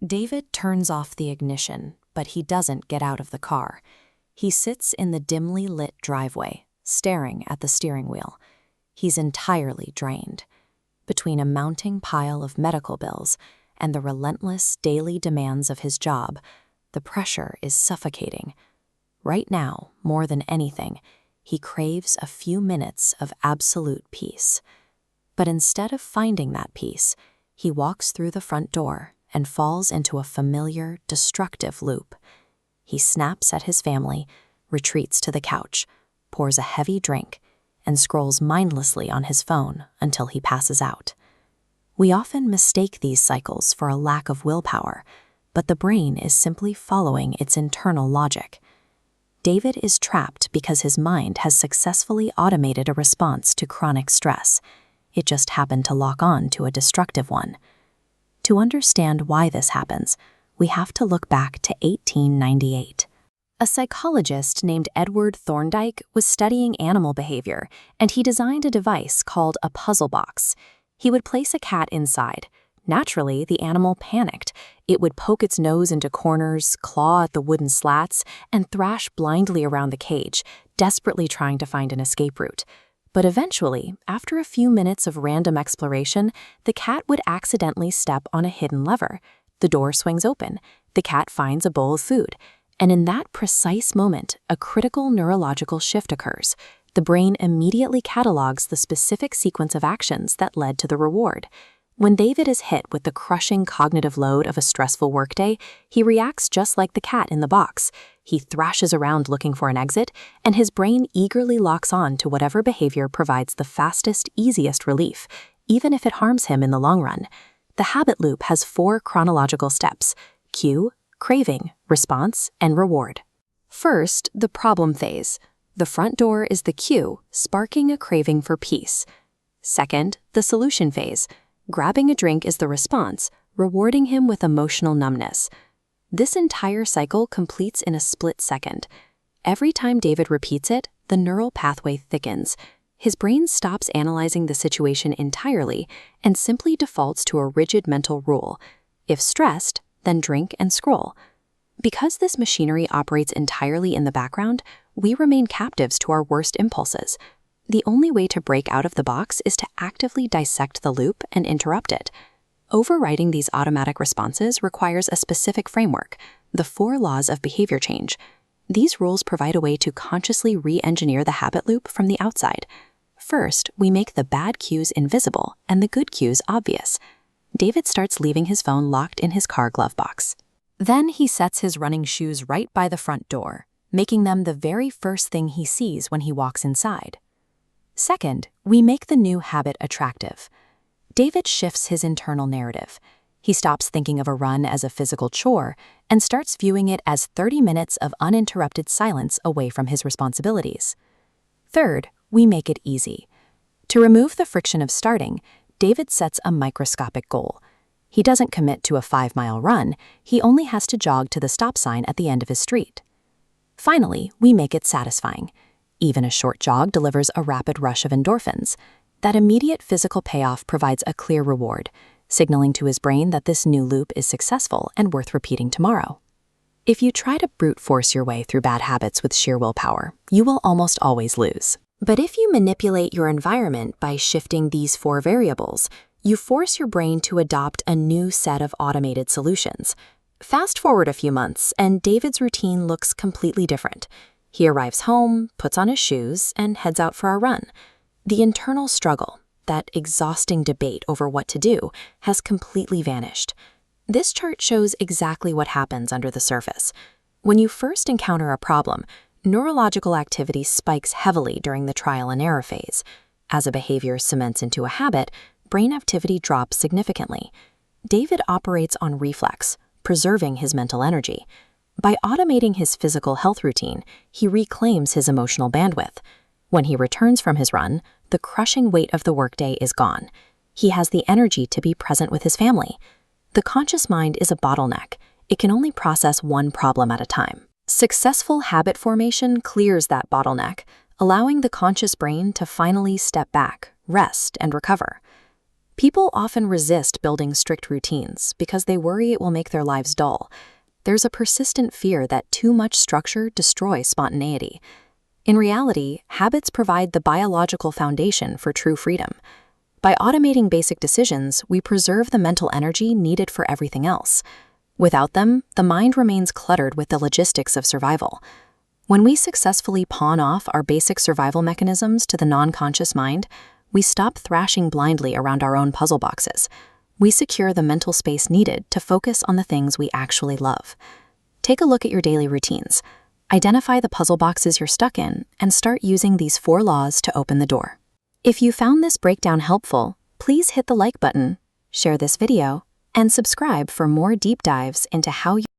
David turns off the ignition, but he doesn't get out of the car. He sits in the dimly lit driveway, staring at the steering wheel. He's entirely drained. Between a mounting pile of medical bills and the relentless daily demands of his job, the pressure is suffocating. Right now, more than anything, he craves a few minutes of absolute peace. But instead of finding that peace, he walks through the front door and falls into a familiar, destructive loop. He snaps at his family, retreats to the couch, pours a heavy drink, and scrolls mindlessly on his phone until he passes out. We often mistake these cycles for a lack of willpower, but the brain is simply following its internal logic. David is trapped because his mind has successfully automated a response to chronic stress. It just happened to lock on to a destructive one. To understand why this happens, we have to look back to 1898. A psychologist named Edward Thorndike was studying animal behavior, and he designed a device called a puzzle box. He would place a cat inside. Naturally, the animal panicked. It would poke its nose into corners, claw at the wooden slats, and thrash blindly around the cage, desperately trying to find an escape route. But eventually, after a few minutes of random exploration, the cat would accidentally step on a hidden lever. The door swings open. The cat finds a bowl of food. And in that precise moment, a critical neurological shift occurs. The brain immediately catalogs the specific sequence of actions that led to the reward. When David is hit with the crushing cognitive load of a stressful workday, he reacts just like the cat in the box. He thrashes around looking for an exit, and his brain eagerly locks on to whatever behavior provides the fastest, easiest relief, even if it harms him in the long run. The habit loop has 4 chronological steps: cue, craving, response, and reward. First, the problem phase. The front door is the cue, sparking a craving for peace. Second, the solution phase. Grabbing a drink is the response, rewarding him with emotional numbness. This entire cycle completes in a split second. Every time David repeats it, the neural pathway thickens. His brain stops analyzing the situation entirely and simply defaults to a rigid mental rule. If stressed, then drink and scroll. Because this machinery operates entirely in the background, we remain captives to our worst impulses. The only way to break out of the box is to actively dissect the loop and interrupt it. Overriding these automatic responses requires a specific framework, the 4 Laws of Behaviour Change. These rules provide a way to consciously re-engineer the habit loop from the outside. First, we make the bad cues invisible and the good cues obvious. David starts leaving his phone locked in his car glove box. Then he sets his running shoes right by the front door, making them the very first thing he sees when he walks inside. Second, we make the new habit attractive. David shifts his internal narrative. He stops thinking of a run as a physical chore and starts viewing it as 30 minutes of uninterrupted silence away from his responsibilities. Third, we make it easy. To remove the friction of starting, David sets a microscopic goal. He doesn't commit to a 5-mile run, he only has to jog to the stop sign at the end of his street. Finally, we make it satisfying. Even a short jog delivers a rapid rush of endorphins. That immediate physical payoff provides a clear reward, signaling to his brain that this new loop is successful and worth repeating tomorrow. If you try to brute force your way through bad habits with sheer willpower, you will almost always lose. But if you manipulate your environment by shifting these 4 variables, you force your brain to adopt a new set of automated solutions. Fast forward a few months, and David's routine looks completely different. He arrives home, puts on his shoes, and heads out for a run. The internal struggle, that exhausting debate over what to do, has completely vanished. This chart shows exactly what happens under the surface. When you first encounter a problem, neurological activity spikes heavily during the trial and error phase. As a behavior cements into a habit, brain activity drops significantly. David operates on reflex, preserving his mental energy. By automating his physical health routine, he reclaims his emotional bandwidth. When he returns from his run, the crushing weight of the workday is gone. He has the energy to be present with his family. The conscious mind is a bottleneck. It can only process one problem at a time. Successful habit formation clears that bottleneck, allowing the conscious brain to finally step back, rest, and recover. People often resist building strict routines because they worry it will make their lives dull. There's a persistent fear that too much structure destroys spontaneity. In reality, habits provide the biological foundation for true freedom. By automating basic decisions, we preserve the mental energy needed for everything else. Without them, the mind remains cluttered with the logistics of survival. When we successfully pawn off our basic survival mechanisms to the non-conscious mind, we stop thrashing blindly around our own puzzle boxes. We secure the mental space needed to focus on the things we actually love. Take a look at your daily routines. Identify the puzzle boxes you're stuck in and start using these 4 laws to open the door. If you found this breakdown helpful, please hit the like button, share this video, and subscribe for more deep dives into how you